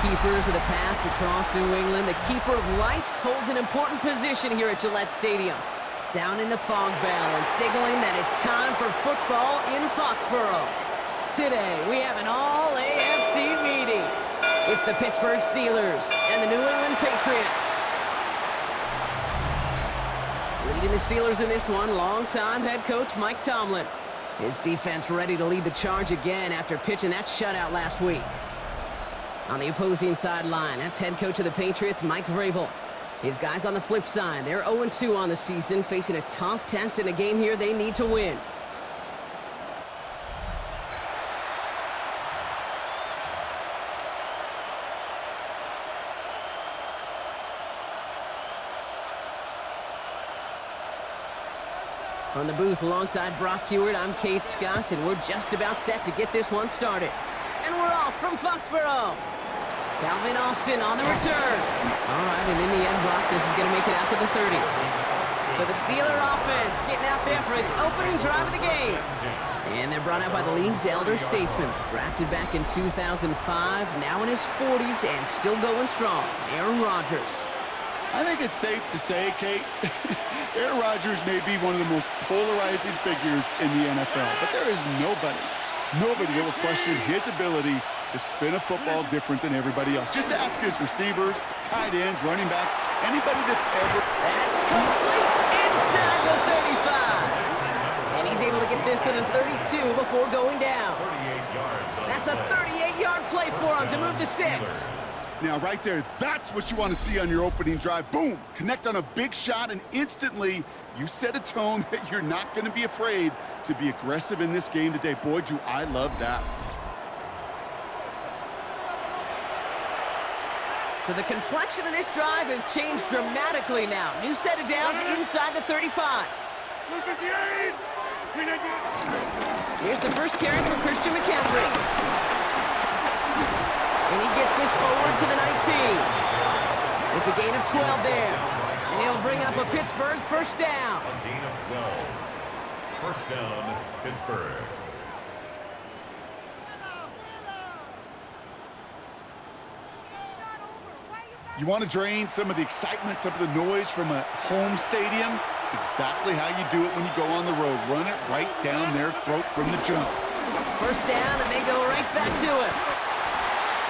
Keepers of the past across New England, the keeper of lights holds an important position here at Gillette Stadium, sounding the fog bell and signaling that it's time for football in Foxborough. Today, we have an all-AFC meeting. It's the Pittsburgh Steelers and the New England Patriots. Leading the Steelers in this one, longtime head coach Mike Tomlin. His defense ready to lead the charge again after pitching that shutout last week. On the opposing sideline, that's head coach of the Patriots, Mike Vrabel. His guys on the flip side, they're 0-2 on the season, facing a tough test in a game here they need to win. From the booth alongside Brock Hewitt, I'm Kate Scott, and we're just about set to get this one started. And we're off from Foxborough. Calvin Austin on the return. All right, and in the end, Brock, this is going to make it out to the 30. So the Steeler offense getting out there for its opening drive of the game. And they're brought out by the league's elder statesman. Drafted back in 2005, now in his 40s and still going strong, Aaron Rodgers. I think it's safe to say, Kate, Aaron Rodgers may be one of the most polarizing figures in the NFL, but there is nobody that will question his ability to spin a football different than everybody else. Just ask his receivers, tight ends, running backs, anybody that's ever... That's complete inside the 35. And he's able to get this to the 32 before going down. That's a 38-yard play for him to move the 6. Now, right there, that's what you want to see on your opening drive. Boom! Connect on a big shot, and instantly you set a tone that you're not going to be afraid to be aggressive in this game today. Boy, do I love that. So the complexion of this drive has changed dramatically now. New set of downs inside the 35. Here's the first carry for Christian McCaffrey. And he gets this forward to the 19. It's a gain of 12 there. And he'll bring up a Pittsburgh first down. A gain of 12. First down, Pittsburgh. You want to drain some of the excitement, some of the noise from a home stadium? It's exactly how you do it when you go on the road. Run it right down their throat from the jump. First down, and they go right back to it.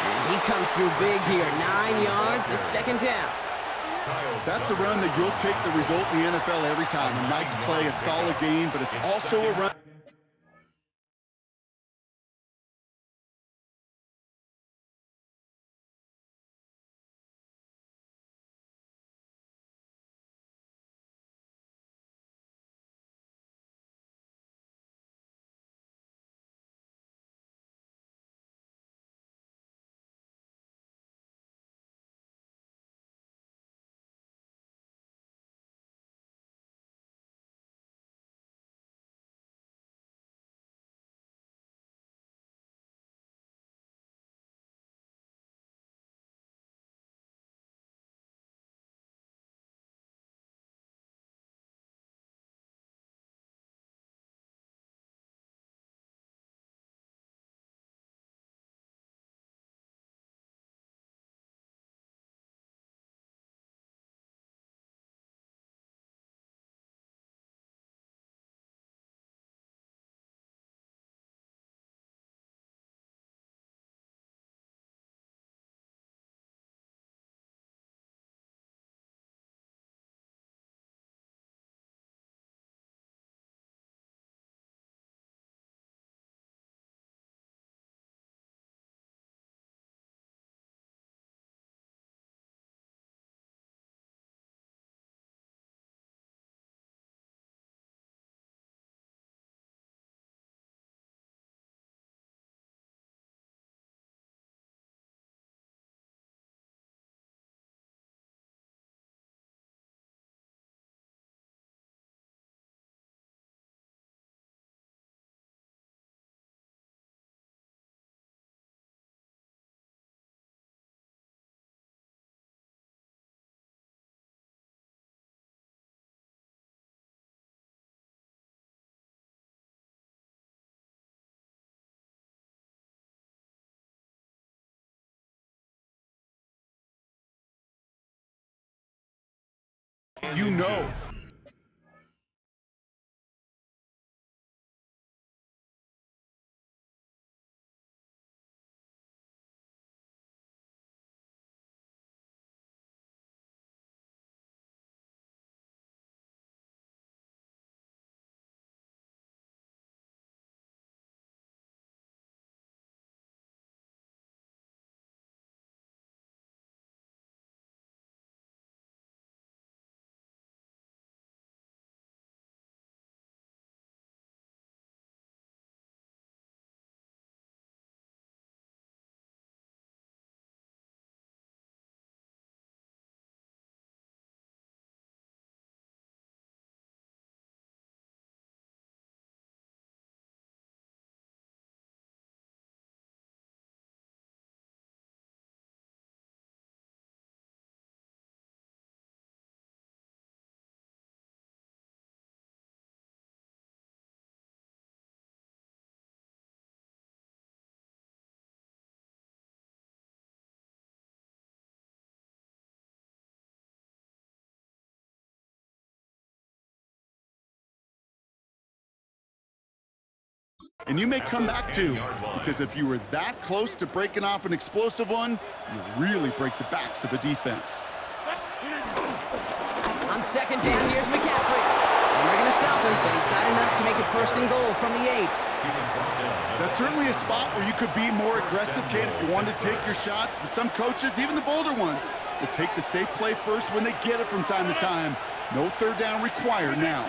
And he comes through big here. 9 yards at second down. That's a run that you'll take the result in the NFL every time. A nice play, a solid game, but it's also a run. you know. And you may come back too, because if you were that close to breaking off an explosive one, you really break the backs of the defense. On second down, here's McCaffrey. And they're going to stop him, but he got enough to make it 1st and goal from the 8. That's certainly a spot where you could be more aggressive, Kate, if you wanted to take your shots. But some coaches, even the bolder ones, will take the safe play first when they get it from time to time. No 3rd down required now.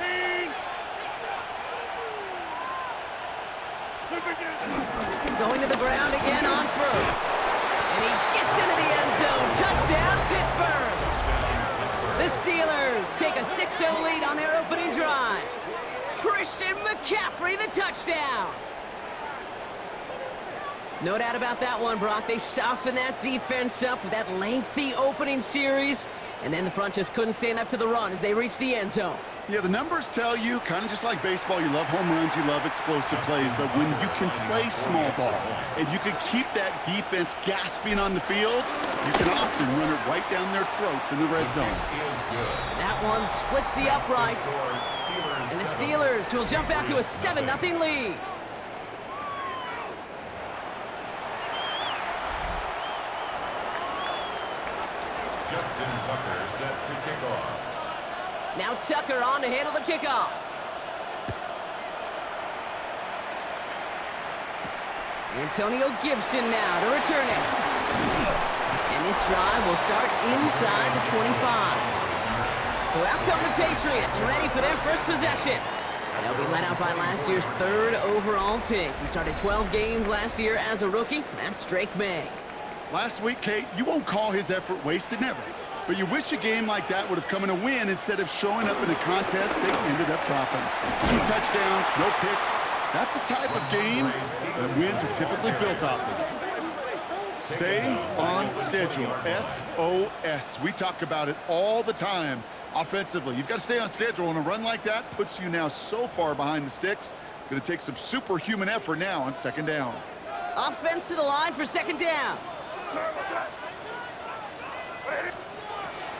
Going to the ground again on 1st. And he gets into the end zone. Touchdown, Pittsburgh! The Steelers take a 6-0 lead on their opening drive. Christian McCaffrey, the touchdown! No doubt about that one, Brock. They softened that defense up with that lengthy opening series, and then the front just couldn't stand up to the run as they reached the end zone. Yeah, the numbers tell you, kind of just like baseball, you love home runs, you love explosive plays, but when you can play small ball and you can keep that defense gasping on the field, you can often run it right down their throats in the red zone. That one splits the uprights, and the Steelers will jump out to a 7-0 lead. Justin Tucker set to kick off. Now Tucker on to handle the kickoff. Antonio Gibson now to return it. And this drive will start inside the 25. So out come the Patriots, ready for their first possession. They'll be led out by last year's 3rd overall pick. He started 12 games last year as a rookie. That's Drake May. Last week, Kate, you won't call his effort wasted, never. But you wish a game like that would have come in a win instead of showing up in a contest they ended up dropping. 2 touchdowns, no picks. That's the type of game that wins are typically built off of. Stay on schedule. SOS. We talk about it all the time offensively. You've got to stay on schedule, and a run like that puts you now so far behind the sticks. Going to take some superhuman effort now on 2nd down. Offense to the line for 2nd down.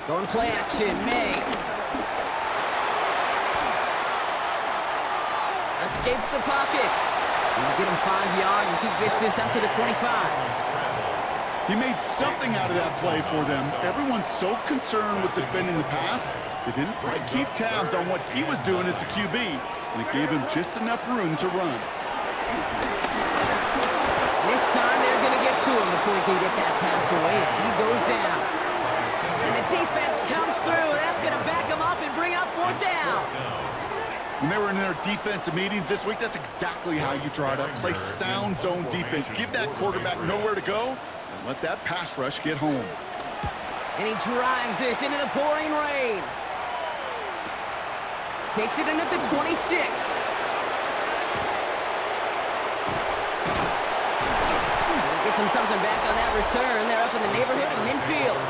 Going play action, May. Escapes the pocket. He'll get him 5 yards as he gets this up to the 25. He made something out of that play for them. Everyone's so concerned with defending the pass, they didn't quite keep tabs on what he was doing as a QB, and it gave him just enough room to run. This time they're going to get to him before he can get that pass away as he goes down. And the defense comes through. That's going to back him up and bring up 4th down. When they were in their defensive meetings this week, that's exactly how you draw it up. Play sound zone defense. Give that quarterback nowhere to go and let that pass rush get home. And he drives this into the pouring rain. Takes it in at the 26. Gets him something back on that return. They're up in the neighborhood of midfield.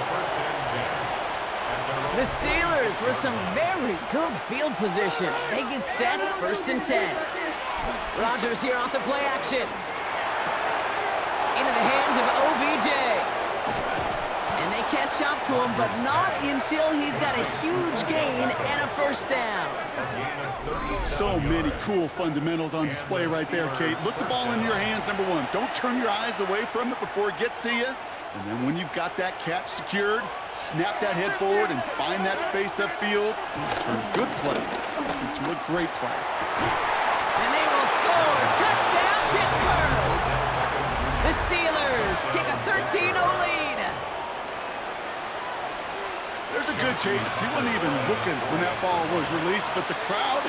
The Steelers with some very good field position as they get set 1st and 10. Rodgers here off the play action. Into the hands of OBJ. And they catch up to him, but not until he's got a huge gain and a first down. So many cool fundamentals on display right there, Kate. Look the ball into your hands, number one. Don't turn your eyes away from it before it gets to you. And then when you've got that catch secured, snap that head forward and find that space upfield. Turn a good play into a great play. And they will score. Touchdown, Pittsburgh! The Steelers take a 13-0 lead. There's a good chance he wasn't even looking when that ball was released, but the crowd,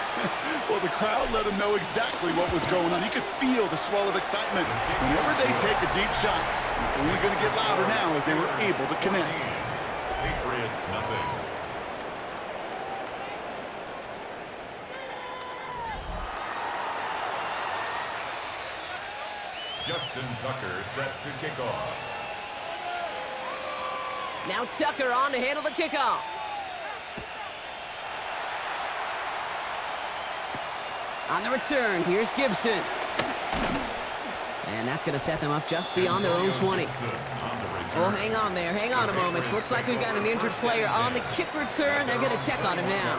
well, the crowd let him know exactly what was going on. He could feel the swell of excitement whenever they take a deep shot. It's only going to get louder now as they were able to connect. Patriots, nothing. Justin Tucker set to kick off. Now Tucker on to handle the kickoff. On the return, here's Gibson. And that's going to set them up just beyond their own 20. Oh, hang on there. Hang on a moment. Looks like we've got an injured player on the kick return. They're going to check on him now.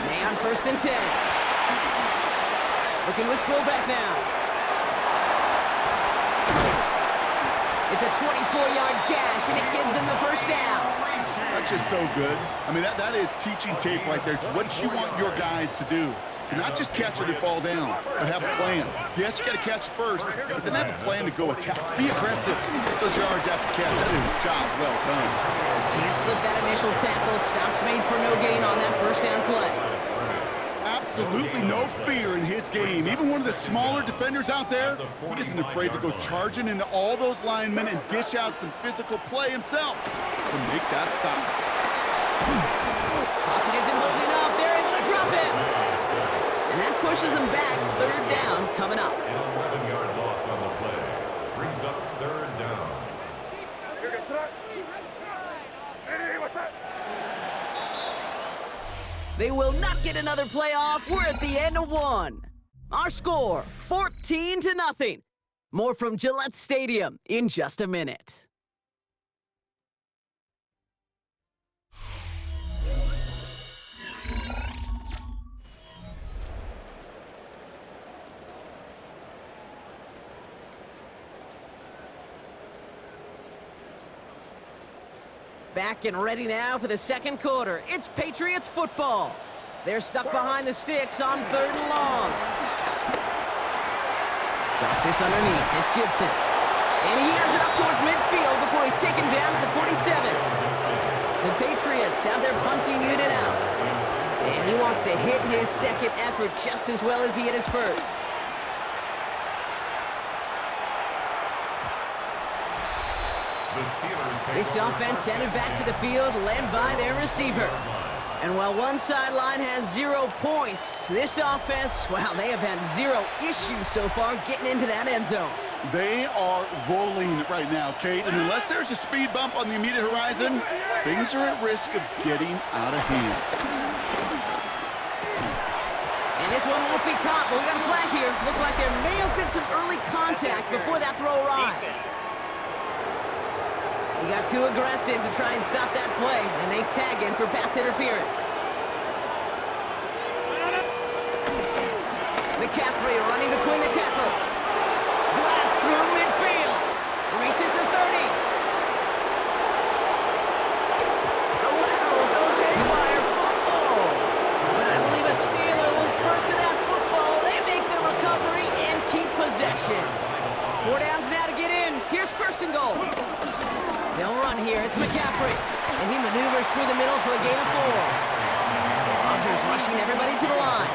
May on 1st and 10. Looking to his fullback now. It's a 24-yard gash, and it gives them the first down. That's just so good. I mean, that is teaching tape right there. It's what you want your guys to do. To not just catch it and fall down, but have a plan. Yes, you got to catch it first, but then have a plan to go attack. Be aggressive. Get those yards after catch. That is a job well done. Can't slip that initial tackle. Stops made for no gain on that first down play. Absolutely no fear in his game. Even one of the smaller defenders out there, he isn't afraid to go charging into all those linemen and dish out some physical play himself to make that stop. Pocket isn't holding up. They're able to drop him. And that pushes them back. 3rd down coming up. An 11-yard loss on the play. Brings up 3rd down. They will not get another playoff. We're at the end of 1. Our score, 14-0. More from Gillette Stadium in just a minute. Back and ready now for the second quarter. It's Patriots football. They're stuck behind the sticks on 3rd and long. Drops this underneath. It's Gibson. And he has it up towards midfield before he's taken down at the 47. The Patriots have their punting unit out. And he wants to hit his second effort just as well as he hit his first. This offense headed back to the field, led by their receiver. And while one sideline has 0 points, this offense, well, they have had 0 issues so far getting into that end zone. They are rolling right now, Kate, and unless there's a speed bump on the immediate horizon, things are at risk of getting out of hand. And this one won't be caught, but we got a flag here. Looked like there may have been some early contact before that throw arrived. He got too aggressive to try and stop that play, and they tag him for pass interference. McCaffrey running between the tackles. Blast through midfield. Reaches the 30. The lateral goes haywire. Fumble. But I believe a Steeler was first to that football. They make the recovery and keep possession. 4 downs now to get in. Here's 1st and goal. They'll run here. It's McCaffrey. And he maneuvers through the middle for a gain of 4. Rodgers rushing everybody to the line.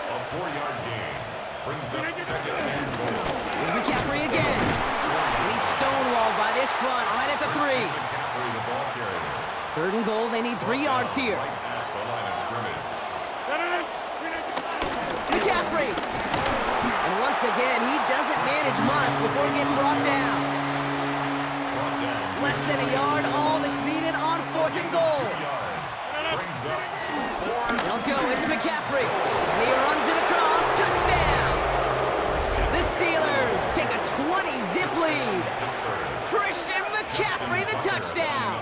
A 4-yard gain brings up 2nd and goal. Here's McCaffrey again. And he's stonewalled by this front right at the 3. McCaffrey, the ball carrier. 3rd and goal. They need 3 yards here. Right at the line of scrimmage. McCaffrey. And once again, he doesn't manage much before getting brought down. Less than a yard, all that's needed on 4th and goal. 2 yards. Brings up 4. They'll go. It's McCaffrey. And he runs it across. Touchdown. lead. Christian McCaffrey, the touchdown.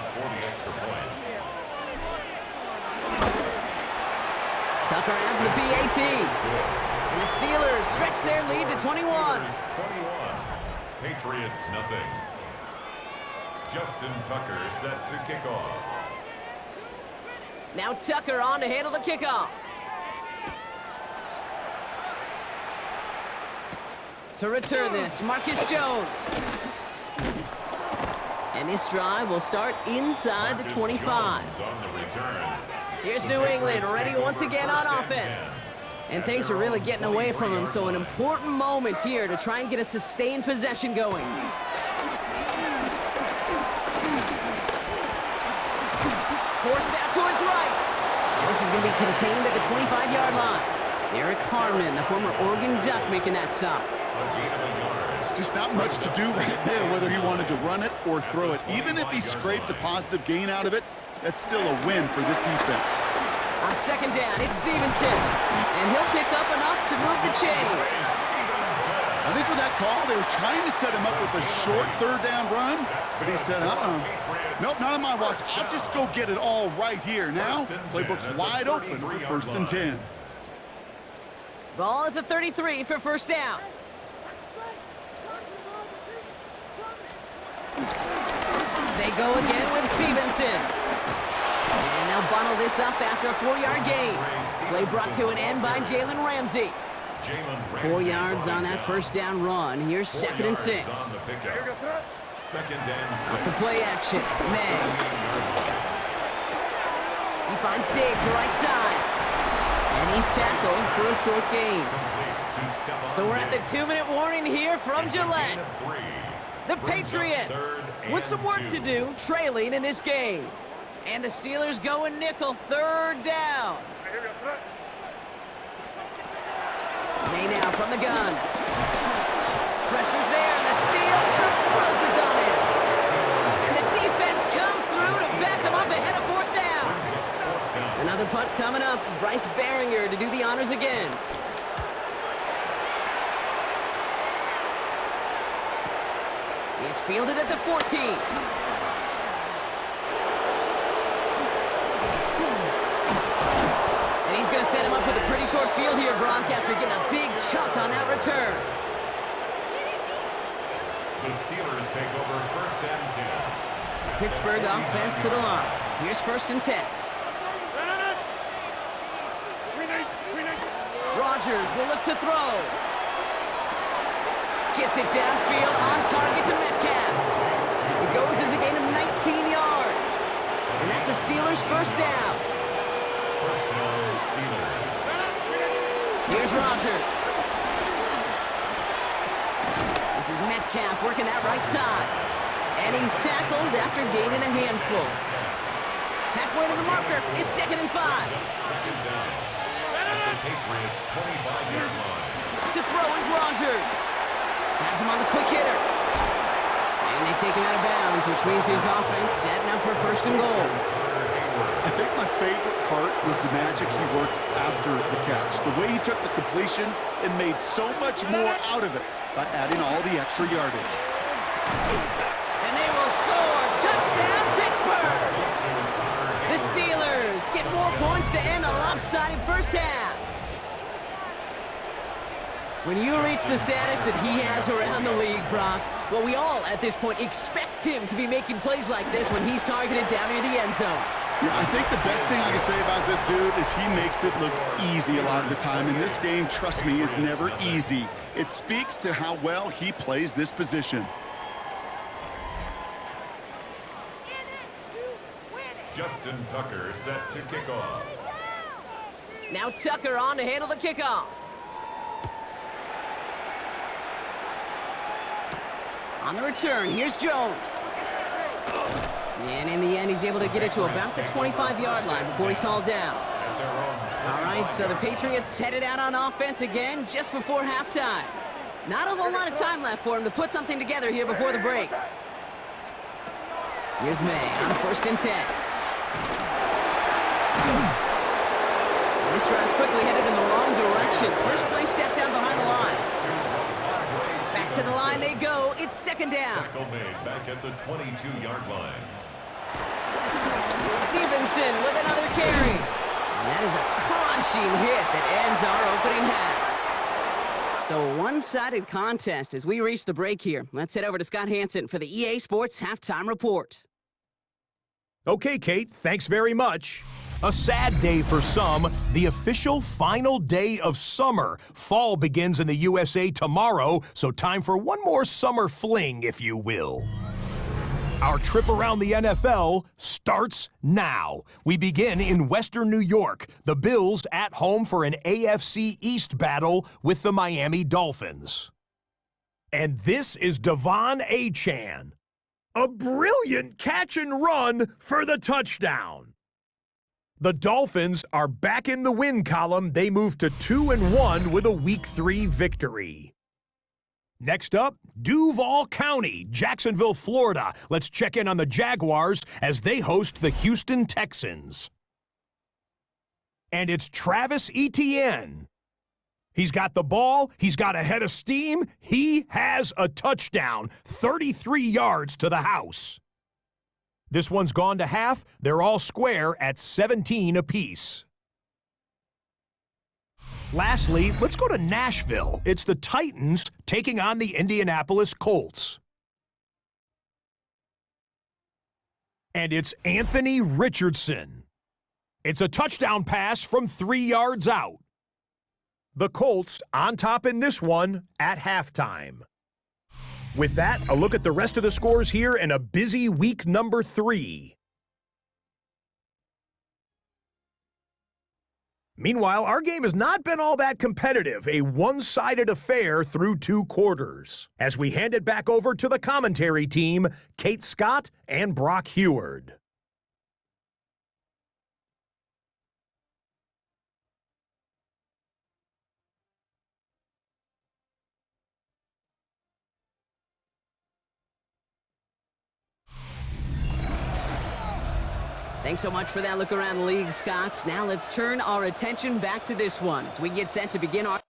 Tucker adds the PAT. And the Steelers stretch their lead to 21. Patriots nothing. Justin Tucker set to kick off. Now Tucker on to handle the kickoff. To return this, Marcus Jones. And this drive will start inside the 25. Here's New England ready once again on offense. And things are really getting away from them, so an important moment here to try and get a sustained possession going. Forced out to his right. And this is going to be contained at the 25-yard line. Derek Harmon, the former Oregon Duck, making that stop. Just not much to do right there, whether he wanted to run it or throw it. Even if he scraped a positive gain out of it, that's still a win for this defense. On second down, it's Stevenson. And he'll pick up enough to move the chains. I think with that call, they were trying to set him up with a short third down run, but he said, nope, not on my watch. I'll just go get it all right here. Now, playbook's wide open for 1st and 10. Ball at the 33 for first down. They go again with Stevenson. And they'll bundle this up after a 4-yard gain. Play brought to an end by Jalen Ramsey. 4 yards on that first down run. Here's 2nd and 6. Off the play action. May. He finds Dave to right side. And he's tackled for a short gain. So we're at the 2-minute warning here from Gillette. The Patriots with some work to do, trailing in this game. And the Steelers going nickel, 3rd down. May now from the gun. Pressure's there, and the steal closes on him. And the defense comes through to back him up ahead of 4th down. Another punt coming up. Bryce Behringer to do the honors again. It's fielded at the 14. And he's going to set him up with a pretty short field here, Brock, after getting a big chunk on that return. The Steelers take over 1st and 10. Pittsburgh offense to the line. Here's 1st and 10. Rodgers will look to throw. Gets it downfield on target to Metcalf. It goes as a gain of 19 yards. And that's a Steelers 1st down. First down, Steelers. Here's Rodgers. This is Metcalf working that right side. And he's tackled after gaining a handful. Halfway to the marker, it's 2nd and 5. 2nd down. At the Patriots' 25-yard line. To throw is Rodgers. Has him on the quick hitter. And they take him out of bounds, which means his offense setting up for 1st and goal. I think my favorite part was the magic he worked after the catch. The way he took the completion and made so much more out of it by adding all the extra yardage. And they will score. Touchdown, Pittsburgh! The Steelers get more points to end a lopsided first half. When you reach the status that he has around the league, Brock, well, we all at this point expect him to be making plays like this when he's targeted down near the end zone. Yeah, I think the best thing I can say about this dude is he makes it look easy a lot of the time. And this game, trust me, is never easy. It speaks to how well he plays this position. Justin Tucker set to kick off. Now Tucker on to handle the kickoff. On the return, here's Jones. And in the end, he's able to get it to about the 25-yard line before he's hauled down. All right, so the Patriots headed out on offense again just before halftime. Not a whole lot of time left for him to put something together here before the break. Here's May on 1st and 10. This drive's quickly headed in the wrong direction. First play set down behind the line. Back to the line they go. It's second down. Tackle made back at the 22-yard line. Stevenson with another carry. And that is a crunching hit that ends our opening half. So a one-sided contest as we reach the break here. Let's head over to Scott Hansen for the EA Sports Halftime Report. Okay, Kate, thanks very much. A sad day for some, the official final day of summer. Fall begins in the USA tomorrow, so time for one more summer fling, if you will. Our trip around the NFL starts now. We begin in Western New York. The Bills at home for an AFC East battle with the Miami Dolphins. And this is Devon Achane. A brilliant catch and run for the touchdown. The Dolphins are back in the win column. They move to 2-1 with a Week 3 victory. Next up, Duval County, Jacksonville, Florida. Let's check in on the Jaguars as they host the Houston Texans. And it's Travis Etienne. He's got the ball. He's got a head of steam. He has a touchdown, 33 yards to the house. This one's gone to half. They're all square at 17 apiece. Lastly, let's go to Nashville. It's the Titans taking on the Indianapolis Colts. And it's Anthony Richardson. It's a touchdown pass from 3 yards out. The Colts on top in this one at halftime. With that, a look at the rest of the scores here in a busy week number 3. Meanwhile, our game has not been all that competitive, a one-sided affair through 2 quarters. As we hand it back over to the commentary team, Kate Scott and Brock Heward. Thanks so much for that look around the league, Scott. Now let's turn our attention back to this one as we get set to begin our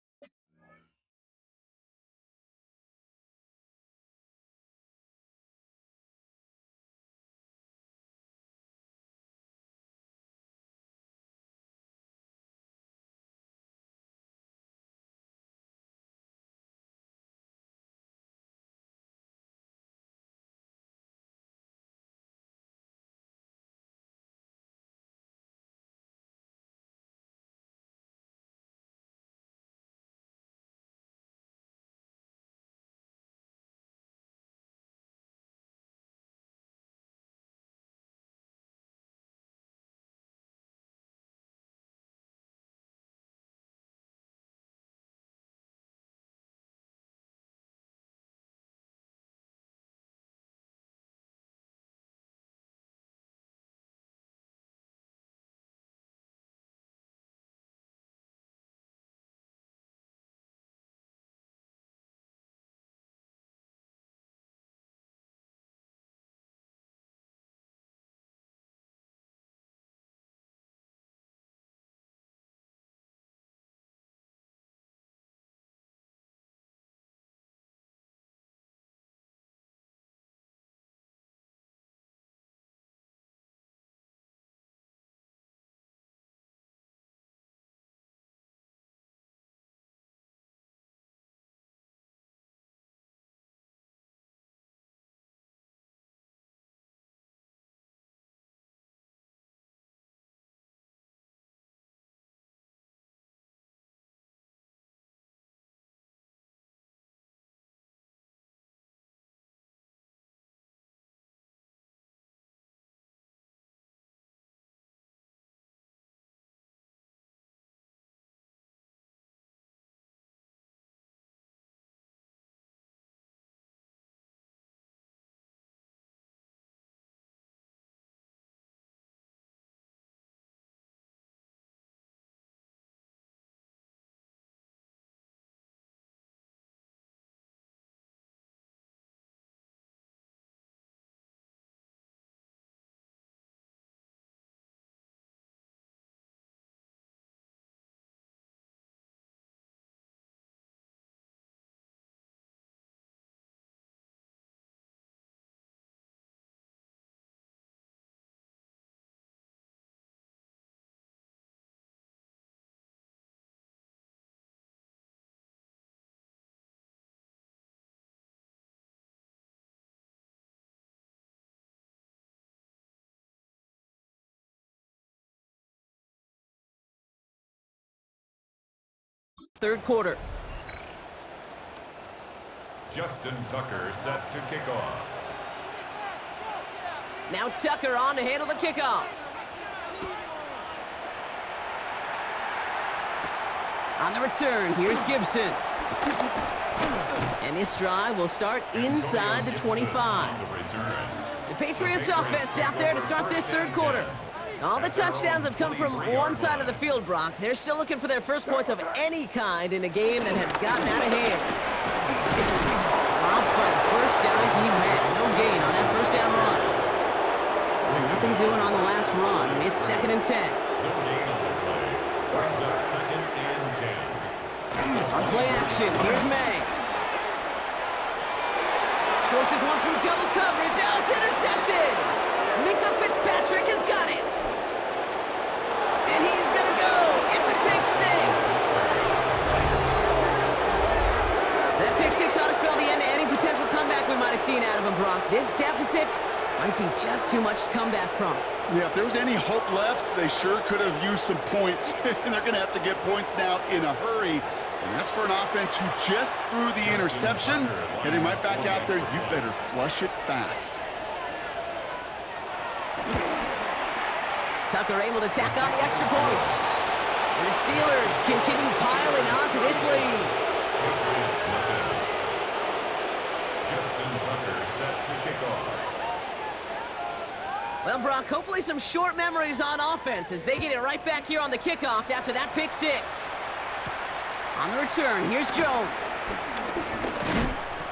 Third quarter. Justin Tucker set to kick off. Now Tucker on to handle the kickoff. On the return, here's Gibson. And this drive will start inside the 25. The Patriots offense out there to start this third quarter. All the touchdowns have come from one side of the field, Brock. They're still looking for their first points of any kind in a game that has gotten out of hand. Robbed by the first guy he met. No gain on that first down run. And nothing doing on the last run. It's 2nd and 10. No gain on the play. Brings up 2nd and 10. On play action, here's May. Forces one through double coverage. Oh, it's intercepted. Minka Fitzpatrick has got it. And he's going to go. It's a pick six. That pick six ought to spell the end to any potential comeback we might have seen out of him, Brock. This deficit might be just too much to come back from. Yeah, if there was any hope left, they sure could have used some points. And they're going to have to get points now in a hurry. And that's for an offense who just threw the interception. Heading right back out there, you better flush it fast. Tucker able to tack on the extra point. And the Steelers continue piling onto this lead. Patriots look in. Justin Tucker set to kick off. Well, Brock, hopefully some short memories on offense as they get it right back here on the kickoff after that pick six. On the return, here's Jones.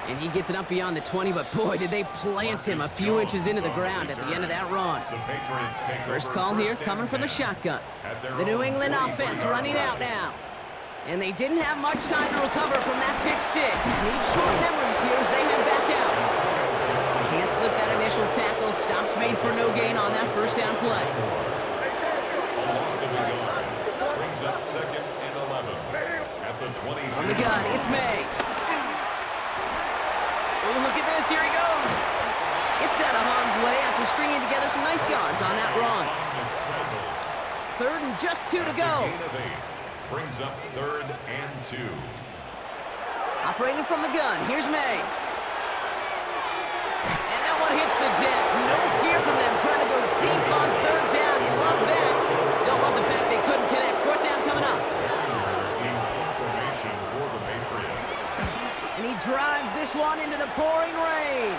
And he gets it up beyond the 20, but boy, did they plant him a few inches into the ground at the end of that run. The Patriots take First over call here first coming and from the 10 shotgun. at their The New own England 43-yard offense running out line. now. And they didn't have much time to recover from that pick six. Need short memories here as they head back out. Can't slip that initial tackle. Stops made for no gain on that first down play. A loss of a yard. Brings up 2nd and 11 at the 22. From the gun, it's May. Oh, look at this. Here he goes. Gets out of harm's way after stringing together some nice yards on that run. Third and just 2 to go. Gain of 8. Brings up 3rd and 2. Operating from the gun, here's May. And that one hits the deck. No fear from them trying to go deep on 3rd down. You love that. Don't love the fact they couldn't connect. 4th down coming up. In formation for the Patriots. And he drives this one into the pouring rain.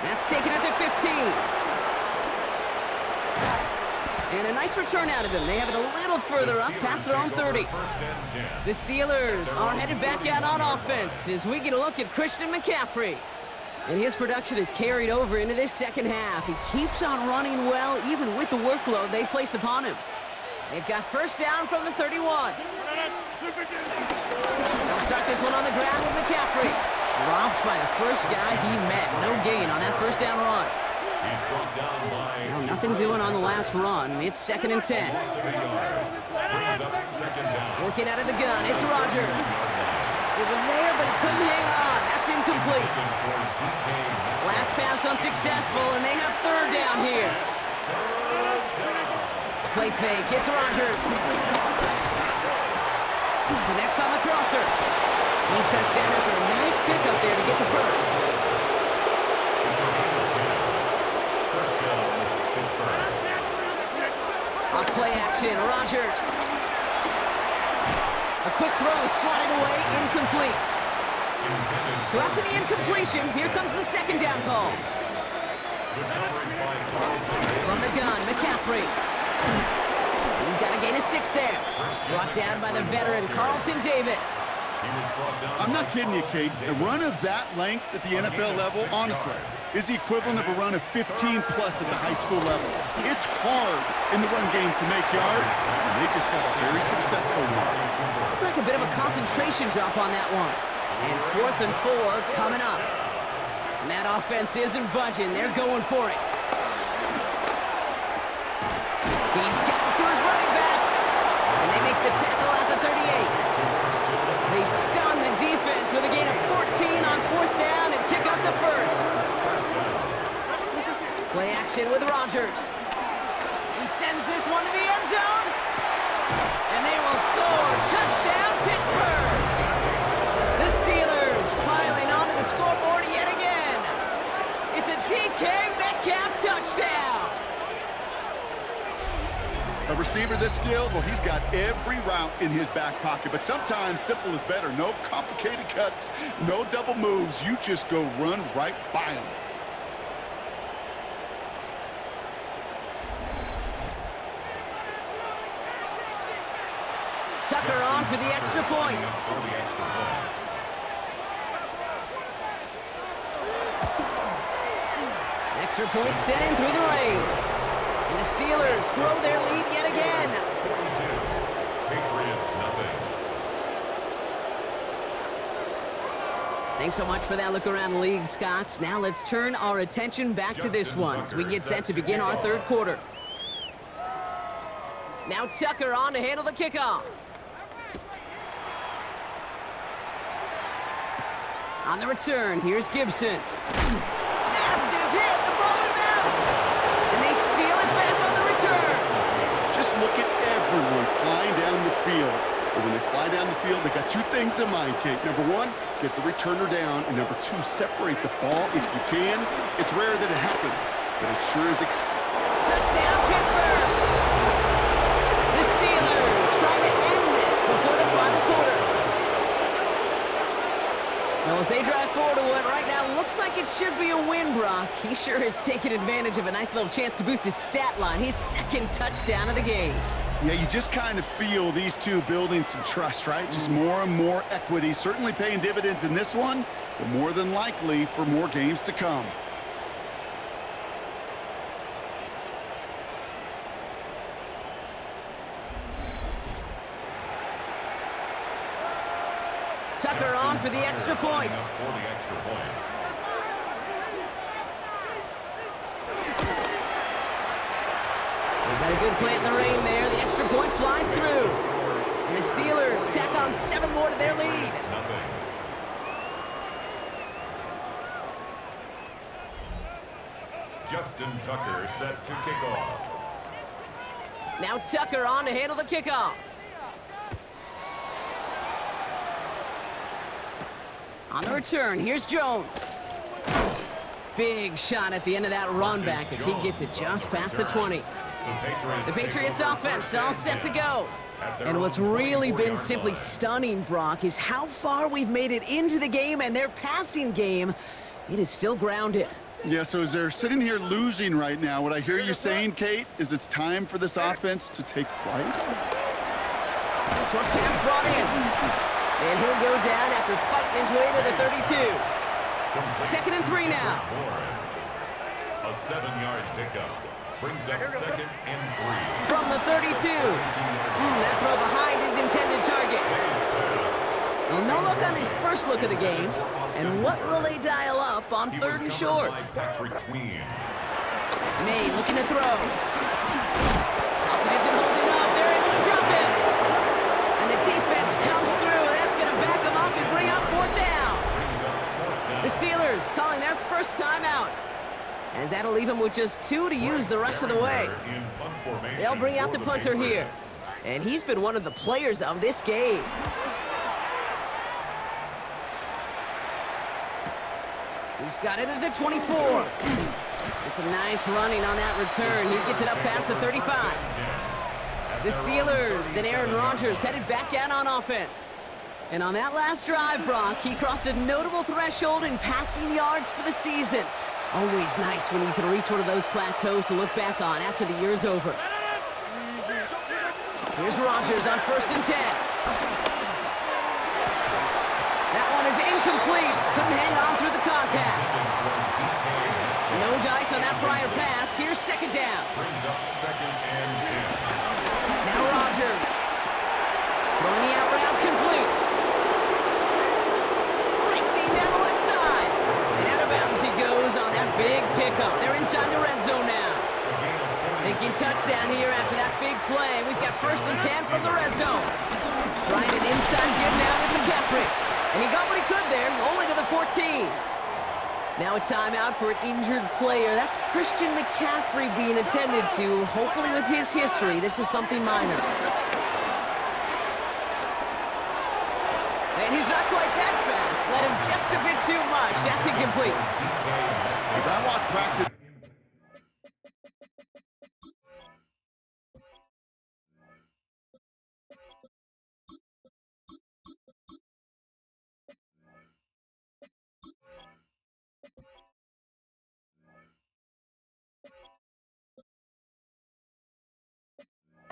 That's taken at the 15. And a nice return out of him. They have it a little further up past their own 30. First and 10. The Steelers are headed back out on offense as we get a look at Christian McCaffrey. And his production is carried over into this second half. He keeps on running well, even with the workload they've placed upon him. They've got first down from the 31. They'll start this one on the ground with McCaffrey. Dropped by the first guy he met. No gain on that first down run. He's brought down by Well, nothing doing on the last run. It's 2nd and 10. loss of a yard. Brings up 2nd down. Working out of the gun, it's Rodgers. It was there, but he couldn't hang on. That's incomplete. Last pass unsuccessful, and they have 3rd down here. Play fake, it's Rodgers. Connects on the crosser. He's touchdown after a nice pickup there to get the first. It's a gain of 10. First down, Pittsburgh. Off play action, Rodgers. A quick throw is swatted away, incomplete. So after the incompletion, here comes the 2nd down call. Good coverage by Carlton. From the gun, McCaffrey. He's got a gain of 6 there. Brought down by the veteran, Carlton Davis. He was brought down. I'm not kidding you, Kate. A run of that length at the NFL level, honestly, is the equivalent of a run of 15-plus at the high school level. It's hard in the run game to make yards, and they just got a very successful one. Like a bit of a concentration drop on that one. And 4th and 4 coming up. And that offense isn't budging. They're going for it. He's got it to his running back. And they make the tackle at the 38. They stun the defense with a gain of 14 on 4th down and kick up the first. Play action with Rodgers. He sends this one to the end zone. And they will score receiver this skilled, well, he's got every route in his back pocket. But sometimes simple is better. No complicated cuts, no double moves. You just go run right by him. Tucker on for the extra point. Extra point sent in through the rain. And the Steelers grow their lead yet again. 42. Patriots, nothing. Thanks so much for that look around the league, Scott. Now let's turn our attention back to this one as we get set to begin our third quarter. Now Tucker on to handle the kickoff. On the return, here's Gibson. Massive hit, the ball is out! And they steal it back on the return. Just look at everyone flying down the field. And when they fly down the field, they got two things in mind, Kate. Number one, get the returner down. And number two, separate the ball if you can. It's rare that it happens, but it sure is Touchdown, Pittsburgh! The Steelers trying to end this before the final quarter. Well, as they drive forward to what right now looks like it should be a win, Brock. He sure has taken advantage of a nice little chance to boost his stat line. His second touchdown of the game. Yeah, you just kind of feel these two building some trust, right? Just more and more equity. Certainly paying dividends in this one, but more than likely for more games to come. Tucker on for the extra point. For the extra point. We've got a good play in the rain there. The extra point flies through. And the Steelers tack on 7 more to their lead. Nothing. Justin Tucker set to kick off. Now Tucker on to handle the kickoff. On the return, here's Jones. Big shot at the end of that run back as he gets it just past the 20. The Patriots offense all set to go. And what's really been simply stunning, Brock, is how far we've made it into the game, and their passing game, it is still grounded. Yeah, so as they're sitting here losing right now, what I hear you saying, Kate, is it's time for this offense to take flight? Short pass brought in. And he'll go down after fighting his way to the 32. 2nd and 3 now. A 7-yard pickup brings up 2nd and 3. From the 32. That throw behind his intended target. Well, no look on his first look of the game. And what will they dial up on 3rd and short? May looking to throw. Pocket isn't holding up. They're able to drop him. And the defense comes through. That's going to back them up and bring up 4th down. The Steelers calling their first timeout. As that'll leave them with just 2 to use the rest of the way. They'll bring out the punter here. And he's been one of the players of this game. He's got it at the 24. It's a nice running on that return. He gets it up past the 35. The Steelers and Aaron Rodgers headed back out on offense. And on that last drive, Brock, he crossed a notable threshold in passing yards for the season. Always nice when you can reach one of those plateaus to look back on after the year's over. Here's Rodgers on 1st and 10. That one is incomplete. Couldn't hang on through the contact. No dice on that prior pass. Here's 2nd down. Brings up 2nd and 10. Now Rodgers. Throwing the out route complete. Racing down the left side. And out of bounds he goes on that big pickup. They're inside the red zone now. Thinking touchdown here after that big play. We've got 1st and 10 from the red zone. Trying an inside give now with McCaffrey. And he got what he could there, only to the 14. Now a timeout for an injured player. That's Christian McCaffrey being attended to. Hopefully with his history, this is something minor. And he's not quite that fast. Let him just a bit too much. That's incomplete. As I watch practice...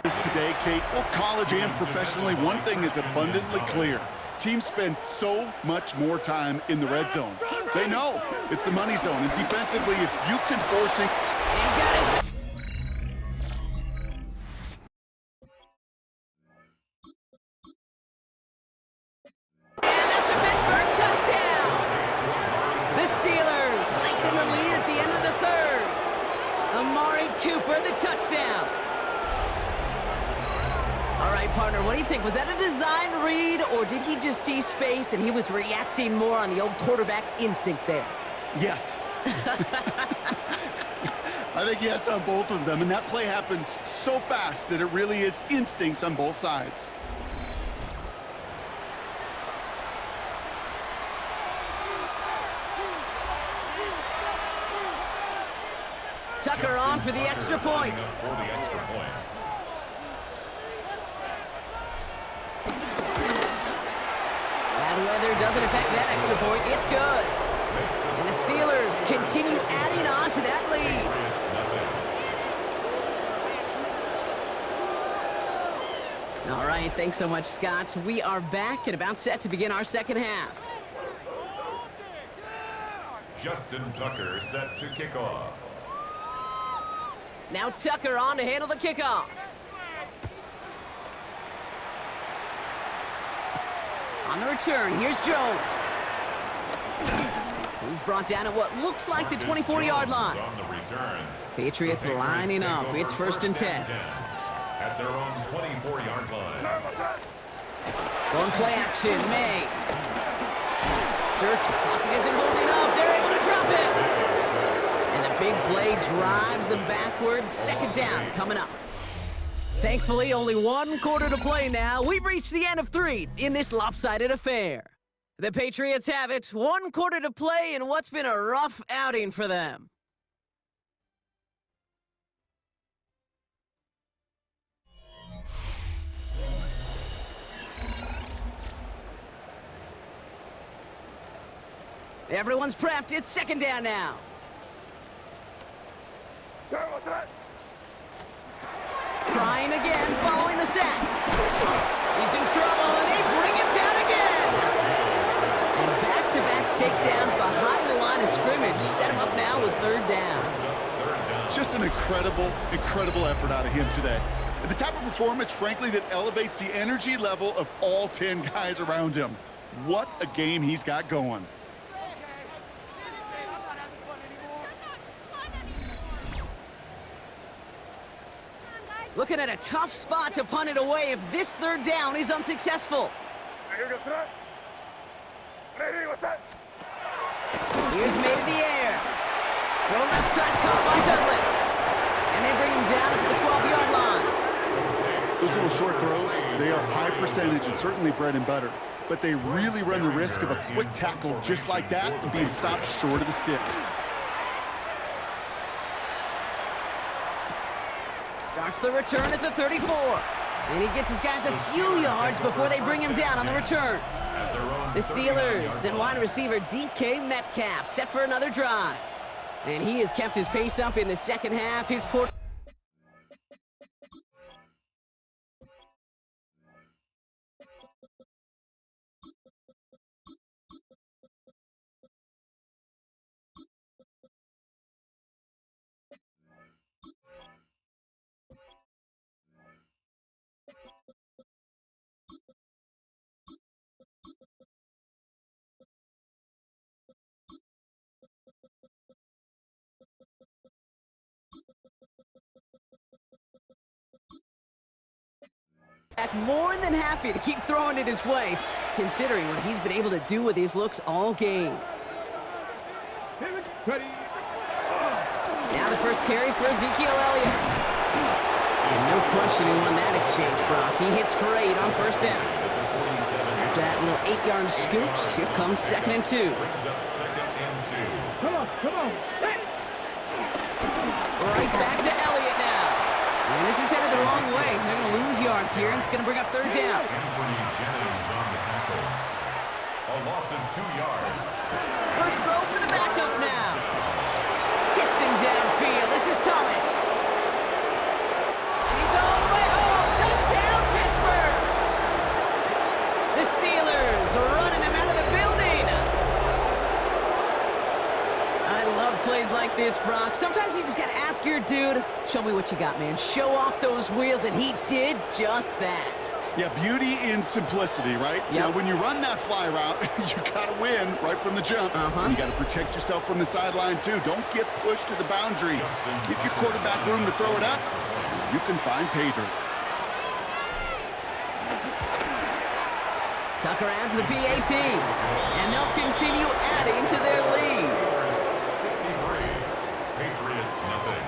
Today, Kate, both college and professionally, one thing is abundantly clear. Teams spend so much more time in the red zone. They know it's the money zone, and defensively, if you can force it... And got his... And that's a Pittsburgh touchdown! The Steelers lengthen the lead at the end of the third. Amari Cooper, the touchdown. All right, partner, what do you think? Was that a design read, or did he just see space and he was reacting more on the old quarterback instinct there? Yes. I think yes on both of them, and that play happens so fast that it really is instincts on both sides. Tucker on for the extra point. For the extra point. Bad weather doesn't affect that extra point. It's good. And the Steelers continue adding on to that lead. All right, thanks so much, Scott. We are back and about set to begin our second half. Justin Tucker set to kick off. Now Tucker on to handle the kickoff. On the return, here's Jones. He's brought down at what looks like the 24-yard line. On the return. Patriots lining up. It's first and 10. At their own 24-yard line. Going play action, May. Search, pocket isn't holding up. They're able to drop it. And the big play drives them backwards. Second down coming up. Thankfully, only one quarter to play now. We've reached the end of 3 in this lopsided affair. The Patriots have it. 1 quarter to play in what's been a rough outing for them. Everyone's prepped. It's second down now. Trying again, following the sack. He's in trouble, and they bring him down again. And back-to-back takedowns behind the line of scrimmage set him up now with third down. Just an incredible effort out of him today. And the type of performance, frankly, that elevates the energy level of all 10 guys around him. What a game he's got going. Looking at a tough spot to punt it away if this third down is unsuccessful. Here's made in the air. Throw left side caught by Douglas. And they bring him down at the 12-yard line. Those little short throws, they are high percentage and certainly bread and butter. But they really run the risk of a quick tackle just like that and being stopped short of the sticks. Starts the return at the 34. And he gets his guys a few yards before they bring him down on the return. The Steelers and wide receiver DK Metcalf set for another drive. And he has kept his pace up in the second half. His quarter... more than happy to keep throwing it his way, considering what he's been able to do with his looks all game. Now the first carry for Ezekiel Elliott. And no question he won that exchange, Brock. He hits for 8 on first down. After that little 8-yard scoot, here comes second and 2. Come on. Right back to Elliott now. And this is headed the wrong way. They're going to lose yards here, and it's going to bring up third down. A loss of 2 yards. First throw for the backup now. Hits him downfield. This is Thomas. And he's all the way home. like this, Brock. Sometimes you just got to ask your dude, show me what you got, man. Show off those wheels, and he did just that. Yeah, beauty in simplicity, right? Yep. You know, when you run that fly route, you got to win right from the jump. You got to protect yourself from the sideline, too. Don't get pushed to the boundary. Give your quarterback room to throw it up. You can find pay dirt. Tucker adds the PAT, and they'll continue adding to their lead. 63, Patriots nothing.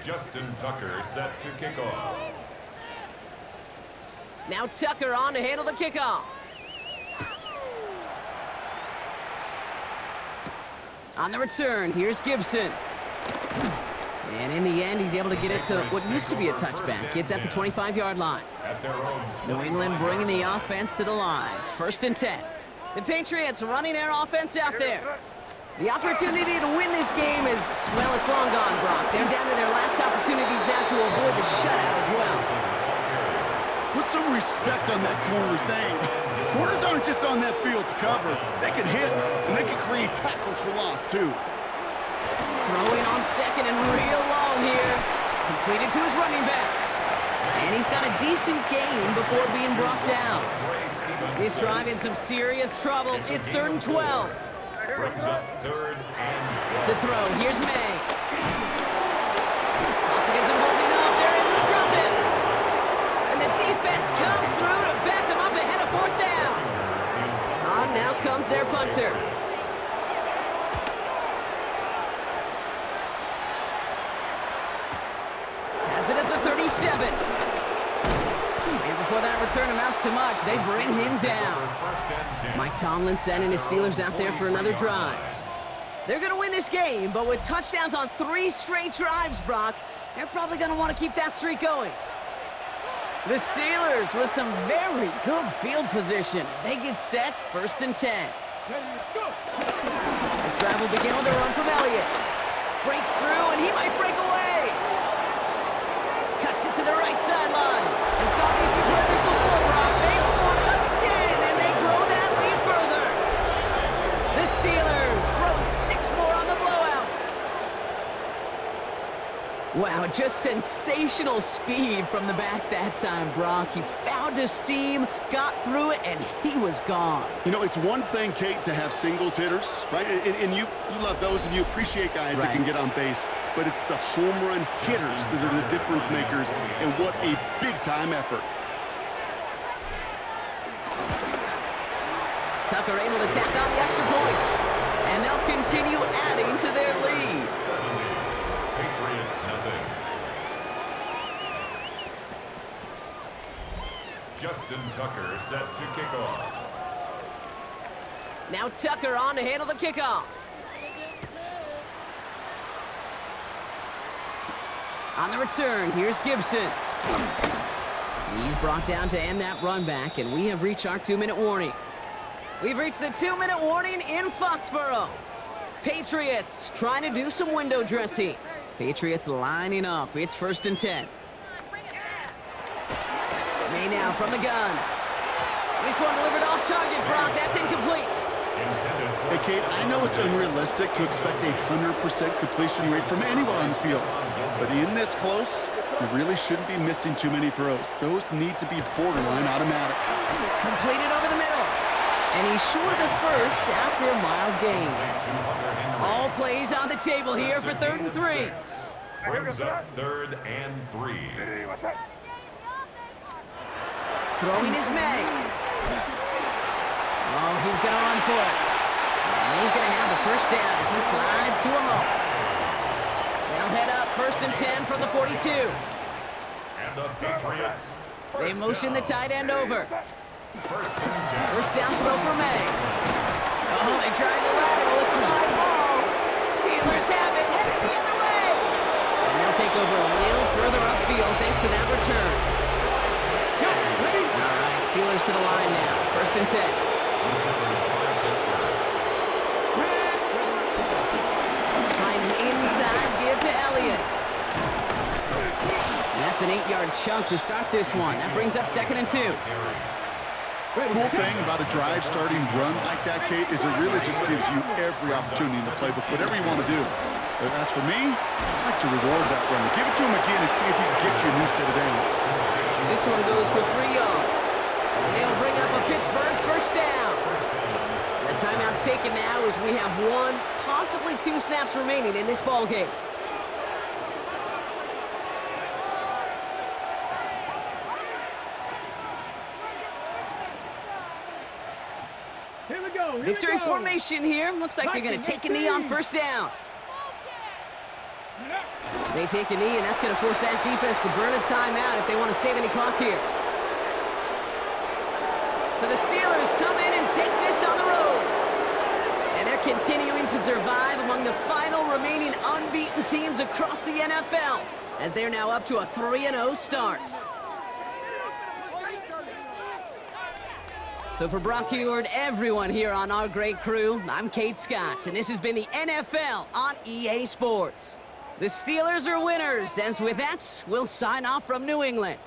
Justin Tucker set to kick off. Now Tucker on to handle the kickoff. On the return, here's Gibson. And in the end, he's able to get it to what used to be a touchback. It's at the 25-yard line. At their own New England bringing the offense to the line. 1st and 10. The Patriots running their offense out there. The opportunity to win this game is, well, it's long gone, Brock. They're down to their last opportunities now to avoid the shutout as well. Put some respect on that corner's name. Corners aren't just on that field to cover. They can hit, and they can create tackles for loss, too. Throwing on second and real long here. Completed to his running back. And he's got a decent gain before being brought down. He's driving some serious trouble. It's 3rd and 12. brings up 3rd and 12. To throw, here's May. Pocket isn't holding up. They're able to drop him. And the defense comes through to back him up ahead of 4th down. On now comes their punter. Has it at the 37. And before that return amounts to much, they bring him down. Mike Tomlin sending his Steelers out there for another drive. They're going to win this game, but with touchdowns on 3 straight drives, Brock, they're probably going to want to keep that streak going. The Steelers with some very good field position as they get set, 1st and 10. This drive will begin with a run from Elliott. Breaks through, and he might break away. Cuts it to the right sideline. And stop me if you've heard this before, Rob. They've scored again, and they grow that lead further. The Steelers throwing 6 more on the blowout. Wow, just sensational speed from the back that time, Brock. He found a seam, got through it, and he was gone. You know, it's one thing, Kate, to have singles hitters, right? And you love those, and you appreciate guys that can get on base. But it's the home run hitters that are the difference makers, and what a big-time effort. Tucker able to tack on the extra point. And they'll continue adding to their lead. 70, Patriots nothing. Justin Tucker set to kick off. Now Tucker on to handle the kickoff. On the return, here's Gibson. He's brought down to end that run back, and we have reached our 2-minute warning. We've reached the 2-minute warning in Foxborough. Patriots trying to do some window dressing. Patriots lining up. It's 1st and 10. May now from the gun. This one delivered off target, Brock. That's incomplete. Hey, Kate, I know it's unrealistic to expect a 100% completion rate from anyone on the field. But in this close, you really shouldn't be missing too many throws. Those need to be borderline automatic. Completed over the middle. And he's short of the first after a mild gain. All plays on the table here for 3rd and 3. Brings up 3rd and 3. Throwing is May. Oh, he's going to run for it. And he's going to have the 1st down as he slides to a halt. They'll head up 1st and 10 from the 42. And the Patriots. They motion the tight end over. 1st and 10. 1st down throw for May. Oh, they tried the lateral. It's a live ball. Steelers have it, headed the other way. And they'll take over a little further upfield thanks to that return. All right, Steelers to the line now. 1st and 10. Trying an inside give to Elliott. And that's That's an 8-yard chunk to start this one. That brings up 2nd and 2. Cool thing about a drive starting run like that, Kate, is it really just gives you every opportunity in the playbook, whatever you want to do. As for me, I like to reward that run. Give it to him again and see if he can get you a new set of downs. This one goes for 3 yards. And they'll bring up a Pittsburgh first down. The timeout's taken now as we have 1, possibly 2 snaps remaining in this ball game. Victory formation here. Looks like they're going to take a knee on first down. They take a knee, and that's going to force that defense to burn a timeout if they want to save any clock here. So the Steelers come in and take this on the road. And they're continuing to survive among the final remaining unbeaten teams across the NFL, as they're now up to a 3-0 start. So for Brock Heward, everyone here on our great crew, I'm Kate Scott, and this has been the NFL on EA Sports. The Steelers are winners, as with that, we'll sign off from New England.